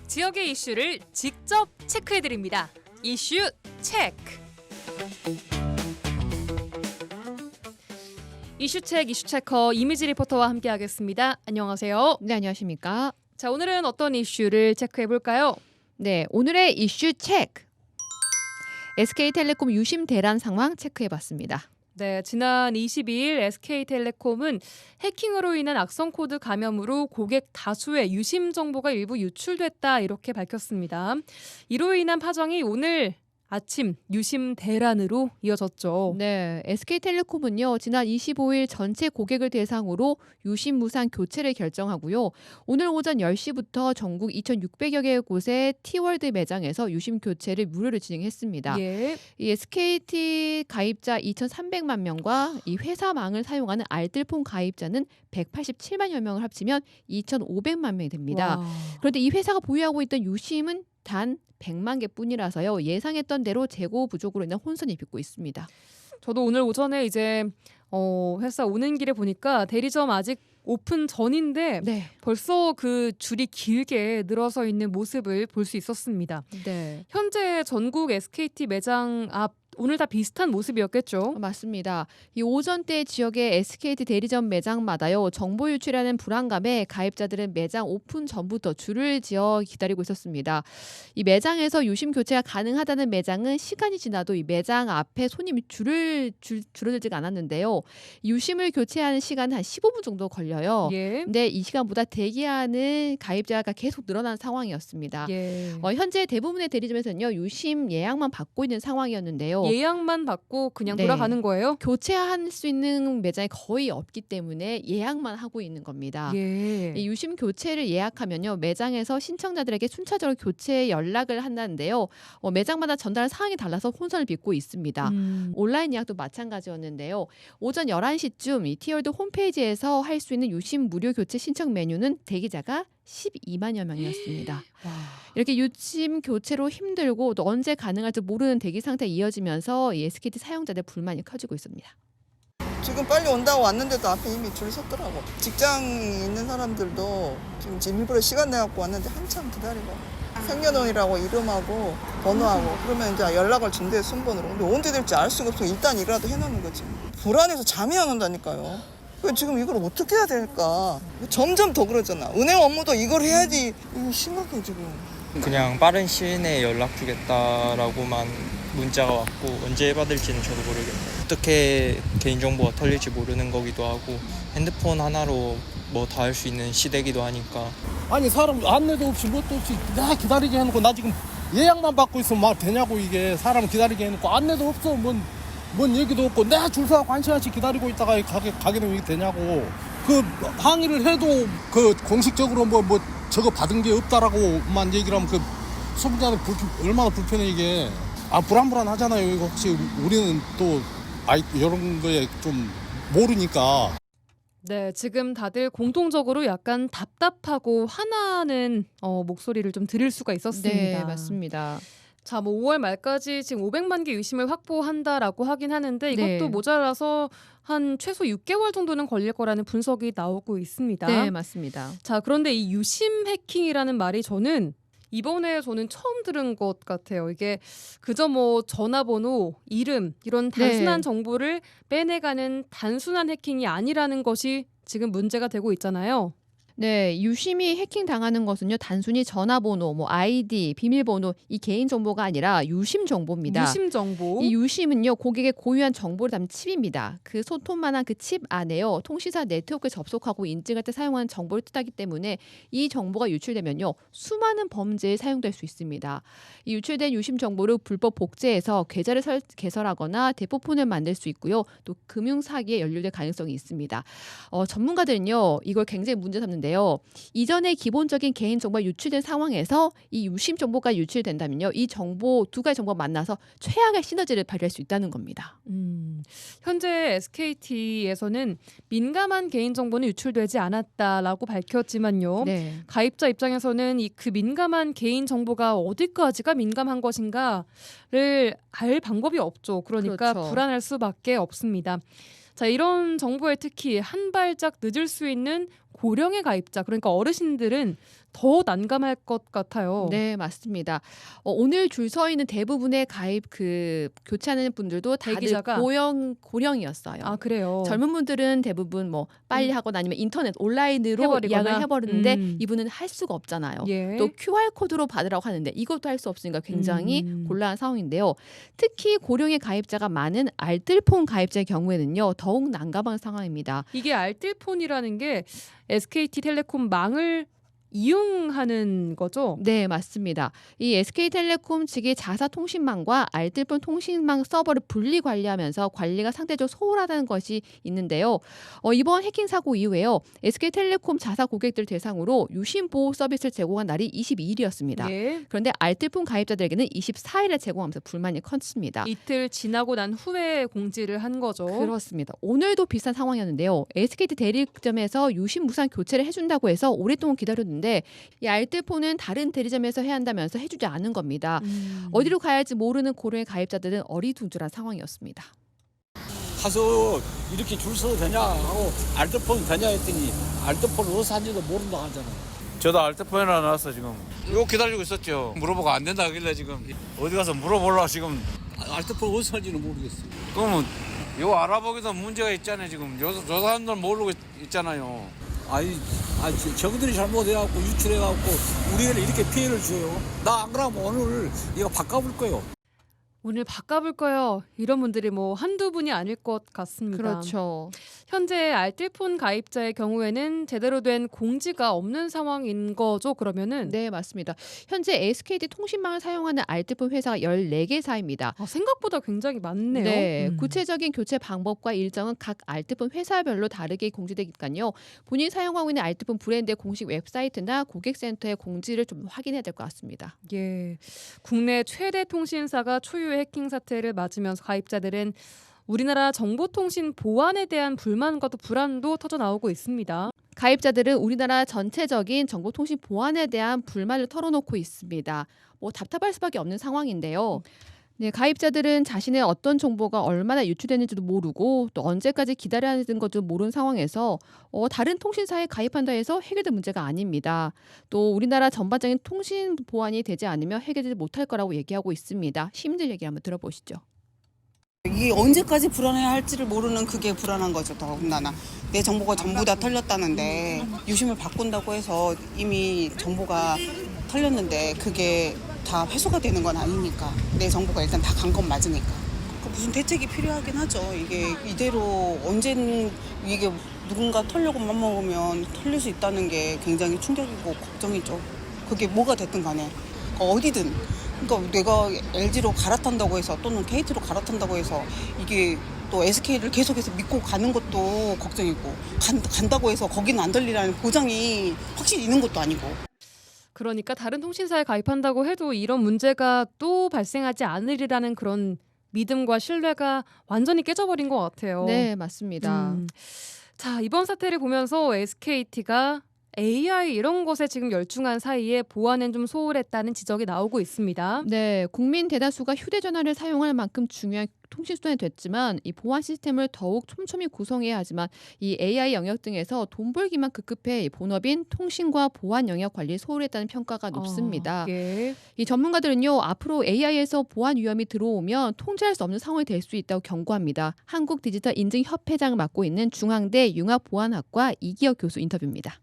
지역의 이슈를 직접 체크해드립니다. 이슈 체크. 이슈책 이슈체커 이미지 리포터와 함께하겠습니다. 안녕하세요. 네, 안녕하십니까. 자, 오늘은 어떤 이슈를 체크해볼까요? 네, 오늘의 이슈 체크. SK텔레콤 유심 대란 상황 체크해봤습니다. 네, 지난 22일 SK텔레콤은 해킹으로 인한 악성 코드 감염으로 고객 다수의 유심 정보가 일부 유출됐다 이렇게 밝혔습니다. 이로 인한 파장이 오늘 아침 유심 대란으로 이어졌죠. 네, SK텔레콤은요 지난 25일 전체 고객을 대상으로 유심 무상 교체를 결정하고요. 오늘 오전 10시부터 전국 2,600여 개 곳의 T월드 매장에서 유심 교체를 무료로 진행했습니다. 예. 이 SKT 가입자 2,300만 명과 이 회사망을 사용하는 알뜰폰 가입자는 187만여 명을 합치면 2,500만 명이 됩니다. 와. 그런데 이 회사가 보유하고 있던 유심은 단 100만 개뿐이라서요. 예상했던 대로 재고 부족으로 인한 혼선이 빚고 있습니다. 저도 오늘 오전에 이제 회사 오는 길에 보니까 대리점 아직 오픈 전인데 네. 벌써 그 줄이 길게 늘어서 있는 모습을 볼 수 있었습니다. 네. 현재 전국 SKT 매장 앞 오늘 다 비슷한 모습이었겠죠? 맞습니다. 이 오전대 지역의 SKT 대리점 매장마다요. 정보 유출하는 불안감에 가입자들은 매장 오픈 전부터 줄을 지어 기다리고 있었습니다. 이 매장에서 유심 교체가 가능하다는 매장은 시간이 지나도 이 매장 앞에 손님이 줄어들지가 않았는데요. 유심을 교체하는 시간은 한 15분 정도 걸려요. 예. 근데 이 시간보다 대기하는 가입자가 계속 늘어난 상황이었습니다. 예. 현재 대부분의 대리점에서는요. 유심 예약만 받고 있는 상황이었는데요. 예약만 받고 그냥 네. 돌아가는 거예요? 교체할 수 있는 매장이 거의 없기 때문에 예약만 하고 있는 겁니다. 예. 이 유심 교체를 예약하면요 매장에서 신청자들에게 순차적으로 교체 연락을 한다는데요. 매장마다 전달 사항이 달라서 혼선을 빚고 있습니다. 온라인 예약도 마찬가지였는데요. 오전 11시쯤 이 티월드 홈페이지에서 할 수 있는 유심 무료 교체 신청 메뉴는 대기자가 12만여 명이었습니다. 와. 이렇게 유심 교체로 힘들고 또 언제 가능할지 모르는 대기 상태가 이어지면서 이 SKT 사용자들 불만이 커지고 있습니다. 지금 빨리 온다고 왔는데도 앞에 이미 줄 섰더라고. 직장 있는 사람들도 지금 일부러 시간 내갖고 왔는데 한참 기다리고 생년월일하고 이름하고 번호하고 그러면 이제 연락을 준대 순번으로. 근데 언제 될지 알 수가 없어. 일단 이라도 해놓는 거지. 불안해서 잠이 안 온다니까요. 지금 이걸 어떻게 해야 될까? 점점 더 그러잖아. 은행 업무도 이걸 해야지. 이거 심각해 지금. 그냥 빠른 시일 내에 연락 주겠다라고만 문자가 왔고 언제 받을지는 저도 모르겠네요. 어떻게 개인정보가 털릴지 모르는 거기도 하고 핸드폰 하나로 뭐 다 할 수 있는 시대기도 하니까. 아니 사람 안내도 없이 뭣도 없이 나 기다리게 해놓고 나 지금 예약만 받고 있으면 말 되냐고. 이게 사람 기다리게 해놓고 안내도 없어. 뭔 얘기도 없고 내가 줄 서고 한 시간씩 기다리고 있다가 가게 되면 이게 되냐고. 그 항의를 해도 그 공식적으로 뭐 저거 받은 게 없다라고만 얘기를 하면 그 소비자는 얼마나 불편해 이게. 불안하잖아요. 이거 혹시 우리는 또 이런 거에 좀 모르니까. 네, 지금 다들 공통적으로 약간 답답하고 화나는 목소리를 좀 들을 수가 있었습니다. 네, 맞습니다. 자, 뭐 5월 말까지 지금 500만 개 유심을 확보한다라고 하긴 하는데 이것도 네. 모자라서 한 최소 6개월 정도는 걸릴 거라는 분석이 나오고 있습니다. 네, 맞습니다. 자, 그런데 이 유심 해킹이라는 말이 저는 처음 들은 것 같아요. 이게 그저 뭐 전화번호, 이름 이런 단순한 네. 정보를 빼내가는 단순한 해킹이 아니라는 것이 지금 문제가 되고 있잖아요. 네, 유심히 해킹 당하는 것은요 단순히 전화번호, 아이디, 비밀번호 이 개인 정보가 아니라 유심 정보입니다. 유심 정보. 이 유심은요 고객의 고유한 정보를 담은 칩입니다. 그 손톱만한 그 칩 안에요 통신사 네트워크에 접속하고 인증할 때 사용하는 정보를 뜻하기 때문에 이 정보가 유출되면요 수많은 범죄에 사용될 수 있습니다. 이 유출된 유심 정보를 불법 복제해서 계좌를 개설하거나 대포폰을 만들 수 있고요. 또 금융 사기에 연루될 가능성이 있습니다. 전문가들은요 이걸 굉장히 문제 삼는데요. 이전에 기본적인 개인 정보가 유출된 상황에서 이 유심 정보가 유출된다면요 이 정보 두 가지 정보가 만나서 최악의 시너지를 발휘할 수 있다는 겁니다. 현재 SKT에서는 민감한 개인정보는 유출되지 않았다라고 밝혔지만요. 네. 가입자 입장에서는 그 민감한 개인정보가 어디까지가 민감한 것인가를 알 방법이 없죠. 그러니까 그렇죠. 불안할 수밖에 없습니다. 자, 이런 정보에 특히 한 발짝 늦을 수 있는 고령의 가입자, 그러니까 어르신들은 더 난감할 것 같아요. 네, 맞습니다. 오늘 줄 서 있는 대부분의 가입 교체하는 분들도 다들 대기자가? 고령이었어요. 아, 그래요. 젊은 분들은 대부분 뭐 빨리 하거나 아니면 인터넷 온라인으로 해버리거나? 예약을 해버리는데 음. 이분은 할 수가 없잖아요. 예. 또 QR 코드로 받으라고 하는데 이것도 할 수 없으니까 굉장히 음. 곤란한 상황인데요. 특히 고령의 가입자가 많은 알뜰폰 가입자의 경우에는요 더욱 난감한 상황입니다. 이게 알뜰폰이라는 게 SK텔레콤 망을 이용하는 거죠? 네, 맞습니다. 이 SK텔레콤 측이 자사통신망과 알뜰폰 통신망 서버를 분리 관리하면서 관리가 상대적으로 소홀하다는 것이 있는데요. 이번 해킹 사고 이후에요. SK텔레콤 자사 고객들 대상으로 유심 보호 서비스를 제공한 날이 22일이었습니다. 예. 그런데 알뜰폰 가입자들에게는 24일에 제공하면서 불만이 컸습니다. 이틀 지나고 난 후에 공지를 한 거죠. 그렇습니다. 오늘도 비슷한 상황이었는데요. SKT 대리점에서 유심 무상 교체를 해준다고 해서 오랫동안 기다렸는데 이 알뜰폰은 다른 대리점에서 해야 한다면서 해주지 않은 겁니다. 어디로 가야 할지 모르는 고령의 가입자들은 어리둥절한 상황이었습니다. 가서 이렇게 줄 서도 되냐 하고 알뜰폰 되냐 했더니 알뜰폰 어디서 한지도 모른다 하잖아. 저도 알뜰폰에 나왔어 지금. 이거 기다리고 있었죠. 물어보고 안 된다 하길래 지금 어디 가서 물어보려고 지금. 알뜰폰 어디서 한지는 모르겠어. 그러면 이거 알아보기도 문제가 있잖아요 지금. 저 사람들 모르고 있잖아요. 아니 저분들이 잘못해갖고 유출해갖고 우리를 이렇게 피해를 줘요. 나 안 그러면 오늘 이거 바꿔볼 거예요. 오늘 바꿔볼 거요. 이런 분들이 뭐 한두 분이 아닐 것 같습니다. 그렇죠. 현재 알뜰폰 가입자의 경우에는 제대로 된 공지가 없는 상황인 거죠, 그러면은? 네, 맞습니다. 현재 SKT 통신망을 사용하는 알뜰폰 회사가 14개사입니다. 아, 생각보다 굉장히 많네요. 네, 음. 구체적인 교체 방법과 일정은 각 알뜰폰 회사별로 다르게 공지되니까요. 본인이 사용하고 있는 알뜰폰 브랜드의 공식 웹사이트나 고객센터의 공지를 좀 확인해야 될 것 같습니다. 예. 국내 최대 통신사가 초유의 해킹 사태를 맞으면서 가입자들은 우리나라 정보통신 보안에 대한 불만과 또 불안도 터져 나오고 있습니다. 가입자들은 우리나라 전체적인 정보통신 보안에 대한 불만을 털어놓고 있습니다. 뭐 답답할 수밖에 없는 상황인데요. 네, 가입자들은 자신의 어떤 정보가 얼마나 유출되는지도 모르고 또 언제까지 기다려야 하는 것도 모르는 상황에서 다른 통신사에 가입한다 해서 해결될 문제가 아닙니다. 또 우리나라 전반적인 통신 보안이 되지 않으면 해결되지 못할 거라고 얘기하고 있습니다. 시민들 얘기 한번 들어보시죠. 이게 언제까지 불안해야 할지를 모르는 그게 불안한 거죠. 더군다나 내 정보가 전부 다 털렸다는데 유심을 바꾼다고 해서 이미 정보가 털렸는데 그게 다 회수가 되는 건 아니니까 내 정보가 일단 다 간 건 맞으니까 무슨 대책이 필요하긴 하죠. 이게 이대로 언제는 이게 누군가 털려고 맘먹으면 털릴 수 있다는 게 굉장히 충격이고 걱정이죠. 그게 뭐가 됐든 간에 어디든 그러니까 내가 LG로 갈아탄다고 해서 또는 KT로 갈아탄다고 해서 이게 또 SK를 계속해서 믿고 가는 것도 걱정이고 간다고 해서 거기는 안 들리라는 보장이 확실히 있는 것도 아니고. 그러니까 다른 통신사에 가입한다고 해도 이런 문제가 또 발생하지 않으리라는 그런 믿음과 신뢰가 완전히 깨져버린 것 같아요. 네, 맞습니다. 자, 이번 사태를 보면서 SKT가 AI 이런 것에 지금 열중한 사이에 보안엔 좀 소홀했다는 지적이 나오고 있습니다. 네, 국민 대다수가 휴대전화를 사용할 만큼 중요한 통신 수단이 됐지만 이 보안 시스템을 더욱 촘촘히 구성해야 하지만 이 AI 영역 등에서 돈 벌기만 급급해 이 본업인 통신과 보안 영역 관리에 소홀했다는 평가가 높습니다. 예. 이 전문가들은요 앞으로 AI에서 보안 위험이 들어오면 통제할 수 없는 상황이 될 수 있다고 경고합니다. 한국디지털인증협회장을 맡고 있는 중앙대 융합보안학과 이기혁 교수 인터뷰입니다.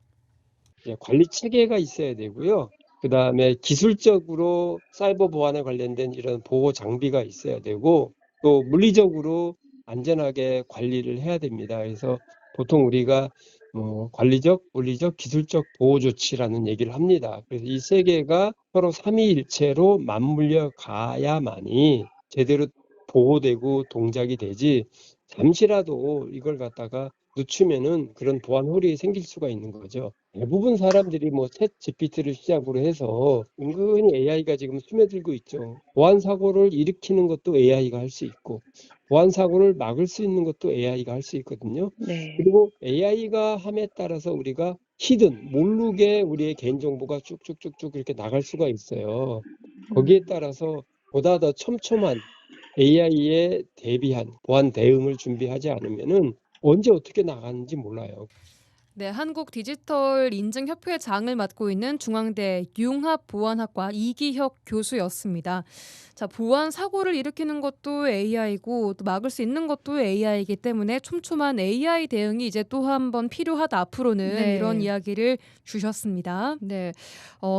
관리 체계가 있어야 되고요. 그다음에 기술적으로 사이버 보안에 관련된 이런 보호 장비가 있어야 되고 또 물리적으로 안전하게 관리를 해야 됩니다. 그래서 보통 우리가 관리적, 물리적, 기술적 보호 조치라는 얘기를 합니다. 그래서 이 세 개가 서로 삼위일체로 맞물려 가야만이 제대로 보호되고 동작이 되지 잠시라도 이걸 갖다가 늦추면은 그런 보안 홀이 생길 수가 있는 거죠. 대부분 사람들이 챗 GPT를 시작으로 해서 은근히 AI가 지금 스며들고 있죠. 보안 사고를 일으키는 것도 AI가 할 수 있고 보안 사고를 막을 수 있는 것도 AI가 할 수 있거든요. 네. 그리고 AI가 함에 따라서 우리가 히든 모르게 우리의 개인정보가 쭉쭉쭉쭉 이렇게 나갈 수가 있어요. 거기에 따라서 보다 더 촘촘한 AI에 대비한 보안 대응을 준비하지 않으면은 언제 어떻게 나가는지 몰라요. 네, 한국 디지털 인증 협회 장을 맡고 있는 중앙대 융합보안학과 이기혁 교수였습니다. 자, 보안 사고를 일으키는 것도 AI고 또 막을 수 있는 것도 AI이기 때문에 촘촘한 AI 대응이 이제 또 한 번 필요하다 앞으로는 네. 이런 이야기를 주셨습니다. 네,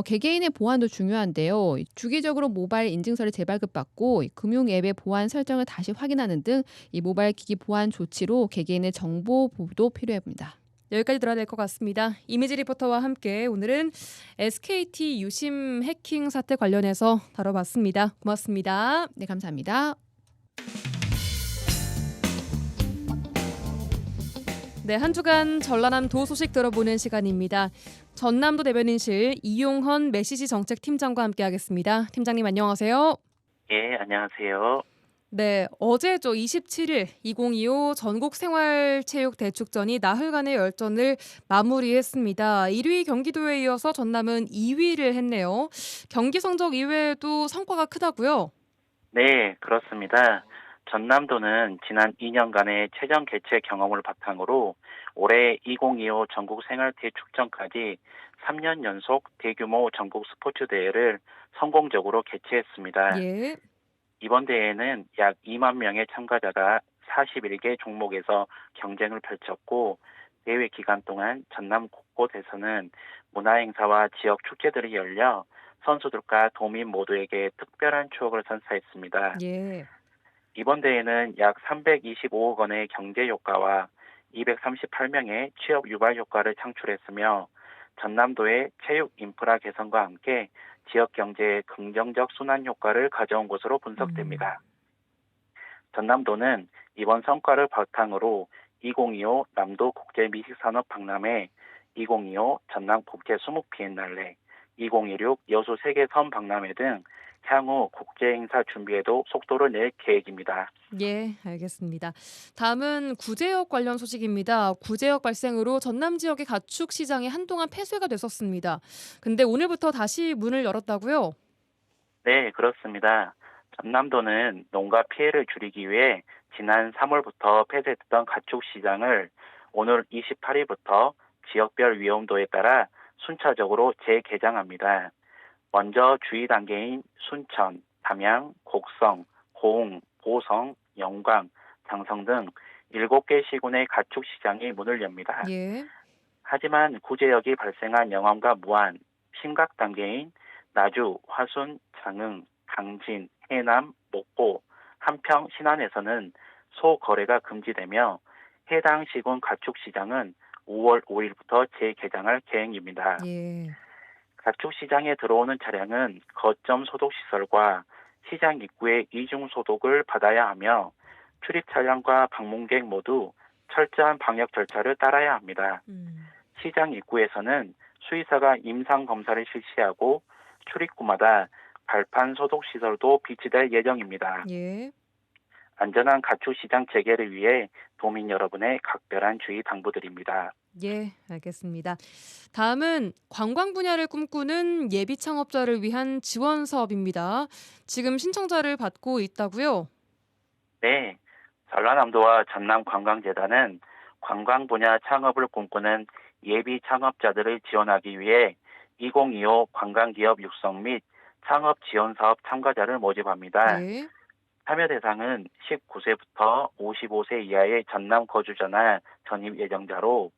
개개인의 보안도 중요한데요. 주기적으로 모바일 인증서를 재발급받고 이 금융 앱의 보안 설정을 다시 확인하는 등 이 모바일 기기 보안 조치로 개개인의 정보 보호도 필요합니다. 여기까지 들어야 될 것 같습니다. 이미지 리포터와 함께 오늘은 SKT 유심 해킹 사태 관련해서 다뤄봤습니다. 고맙습니다. 네, 감사합니다. 네, 한 주간 전라남도 소식 들어보는 시간입니다. 전남도 대변인실 이용헌 메시지 정책팀장과 함께하겠습니다. 팀장님 안녕하세요. 예, 안녕하세요. 네, 어제죠. 27일 2025 전국 생활체육대축전이 나흘간의 열전을 마무리했습니다. 1위 경기도에 이어서 전남은 2위를 했네요. 경기 성적 이외에도 성과가 크다고요? 네, 그렇습니다. 전남도는 지난 2년간의 최전 개최 경험을 바탕으로 올해 2025 전국 생활대축전까지 3년 연속 대규모 전국 스포츠 대회를 성공적으로 개최했습니다. 예. 이번 대회는 약 2만 명의 참가자가 41개 종목에서 경쟁을 펼쳤고 대회 기간 동안 전남 곳곳에서는 문화행사와 지역 축제들이 열려 선수들과 도민 모두에게 특별한 추억을 선사했습니다. 예. 이번 대회는 약 325억 원의 경제 효과와 238명의 취업 유발 효과를 창출했으며 전남도의 체육 인프라 개선과 함께 지역 경제에 긍정적 순환 효과를 가져온 것으로 분석됩니다. 전남도는 이번 성과를 바탕으로 2025 남도 국제 미식산업 박람회, 2025 전남 국제 수묵 비엔날레, 2026 여수 세계섬 박람회 등 향후 국제 행사 준비에도 속도를 낼 계획입니다. 예, 알겠습니다. 다음은 구제역 관련 소식입니다. 구제역 발생으로 전남 지역의 가축 시장이 한동안 폐쇄가 됐었습니다. 근데 오늘부터 다시 문을 열었다고요? 네, 그렇습니다. 전남도는 농가 피해를 줄이기 위해 지난 3월부터 폐쇄됐던 가축 시장을 오늘 28일부터 지역별 위험도에 따라 순차적으로 재개장합니다. 먼저 주의 단계인 순천, 담양, 곡성, 고흥, 보성, 영광, 장성 등 7개 시군의 가축 시장이 문을 엽니다. 예. 하지만 구제역이 발생한 영암과 무안, 심각 단계인 나주, 화순, 장흥, 강진, 해남, 목포, 한평, 신안에서는 소거래가 금지되며 해당 시군 가축 시장은 5월 5일부터 재개장할 계획입니다. 예. 가축 시장에 들어오는 차량은 거점 소독 시설과 시장 입구의 이중 소독을 받아야 하며 출입 차량과 방문객 모두 철저한 방역 절차를 따라야 합니다. 시장 입구에서는 수의사가 임상 검사를 실시하고 출입구마다 발판 소독 시설도 비치될 예정입니다. 예. 안전한 가축 시장 재개를 위해 도민 여러분의 각별한 주의 당부드립니다. 예, 알겠습니다. 다음은 관광 분야를 꿈꾸는 예비 창업자를 위한 지원 사업입니다. 지금 신청자를 받고 있다고요? 네, 전라남도와 전남관광재단은 관광 분야 창업을 꿈꾸는 예비 창업자들을 지원하기 위해 2025 관광기업 육성 및 창업 지원 사업 참가자를 모집합니다. 예. 참여 대상은 19세부터 55세 이하의 전남 거주자나 전입 예정자로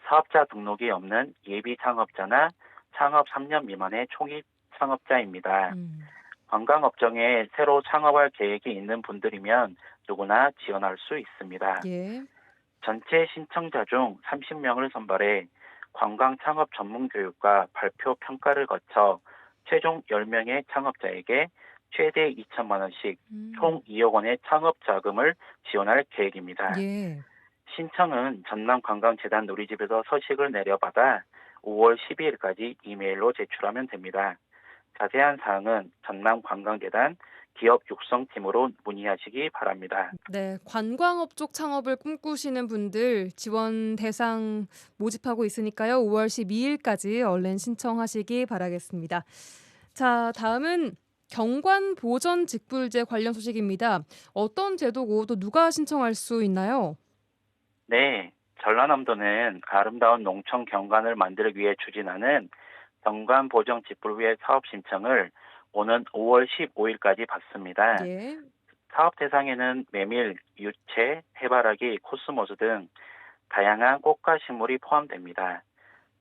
사업자 등록이 없는 예비 창업자나 창업 3년 미만의 초기 창업자입니다. 관광업종에 새로 창업할 계획이 있는 분들이면 누구나 지원할 수 있습니다. 예. 전체 신청자 중 30명을 선발해 관광 창업 전문 교육과 발표 평가를 거쳐 최종 10명의 창업자에게 최대 2천만 원씩 총 2억 원의 창업 자금을 지원할 계획입니다. 예. 신청은 전남관광재단 누리집에서 서식을 내려받아 5월 12일까지 이메일로 제출하면 됩니다. 자세한 사항은 전남관광재단 기업 육성팀으로 문의하시기 바랍니다. 네, 관광업 쪽 창업을 꿈꾸시는 분들 지원 대상 모집하고 있으니까요. 5월 12일까지 얼른 신청하시기 바라겠습니다. 자, 다음은 경관 보전 직불제 관련 소식입니다. 어떤 제도고 또 누가 신청할 수 있나요? 네, 전라남도는 아름다운 농촌 경관을 만들기 위해 추진하는 경관 보정 직불후의 사업 신청을 오는 5월 15일까지 받습니다. 예. 사업 대상에는 메밀, 유채, 해바라기, 코스모스 등 다양한 꽃과 식물이 포함됩니다.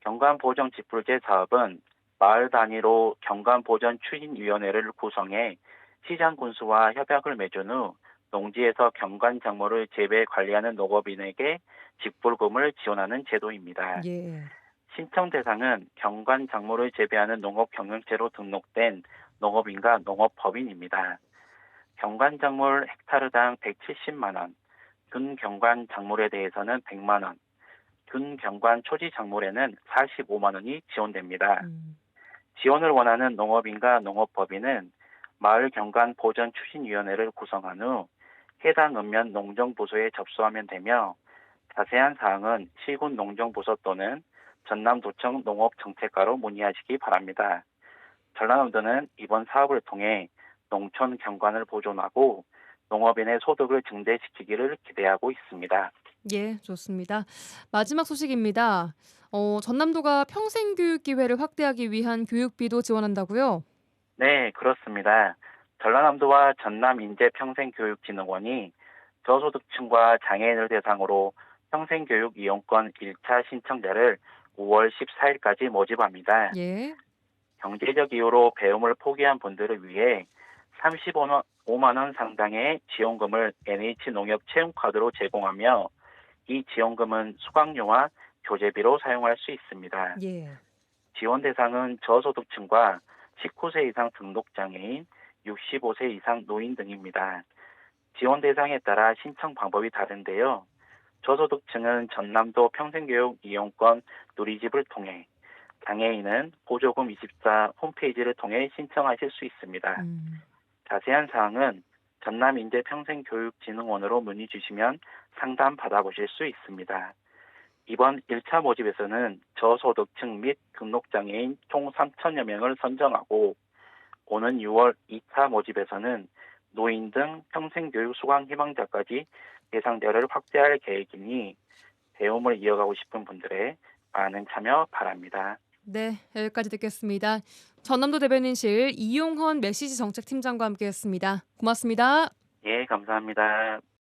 경관 보정 직불제 사업은 마을 단위로 경관 보전 추진위원회를 구성해 시장 군수와 협약을 맺은 후 농지에서 경관 작물을 재배 관리하는 농업인에게 직불금을 지원하는 제도입니다. 예. 신청 대상은 경관 작물을 재배하는 농업 경영체로 등록된 농업인과 농업법인입니다. 경관 작물 헥타르당 170만 원, 균 경관 작물에 대해서는 100만 원, 균 경관 초지 작물에는 45만 원이 지원됩니다. 지원을 원하는 농업인과 농업법인은 마을 경관 보전 추진위원회를 구성한 후 해당 읍면 농정부서에 접수하면 되며 자세한 사항은 시군 농정부서 또는 전남도청 농업정책과로 문의하시기 바랍니다. 전라남도는 이번 사업을 통해 농촌 경관을 보존하고 농업인의 소득을 증대시키기를 기대하고 있습니다. 예, 좋습니다. 마지막 소식입니다. 전남도가 평생교육 기회를 확대하기 위한 교육비도 지원한다고요? 네, 그렇습니다. 전라남도와 전남인재평생교육진흥원이 저소득층과 장애인을 대상으로 평생교육 이용권 1차 신청자를 5월 14일까지 모집합니다. 예. 경제적 이유로 배움을 포기한 분들을 위해 35만 원 상당의 지원금을 NH농협채용카드로 제공하며 이 지원금은 수강료와 교재비로 사용할 수 있습니다. 예. 지원 대상은 저소득층과 19세 이상 등록장애인, 65세 이상 노인 등입니다. 지원 대상에 따라 신청 방법이 다른데요. 저소득층은 전남도 평생교육 이용권 누리집을 통해, 장애인은 보조금 24 홈페이지를 통해 신청하실 수 있습니다. 자세한 사항은 전남인재평생교육진흥원으로 문의 주시면 상담 받아보실 수 있습니다. 이번 1차 모집에서는 저소득층 및 등록장애인 총 3천여 명을 선정하고 오는 6월 2차 모집에서는 노인 등 평생교육 수강 희망자까지 대상자를 확대할 계획이니 배움을 이어가고 싶은 분들의 많은 참여 바랍니다. 네, 여기까지 듣겠습니다. 전남도 대변인실 이용헌 메시지 정책팀장과 함께했습니다. 고맙습니다. 예, 감사합니다.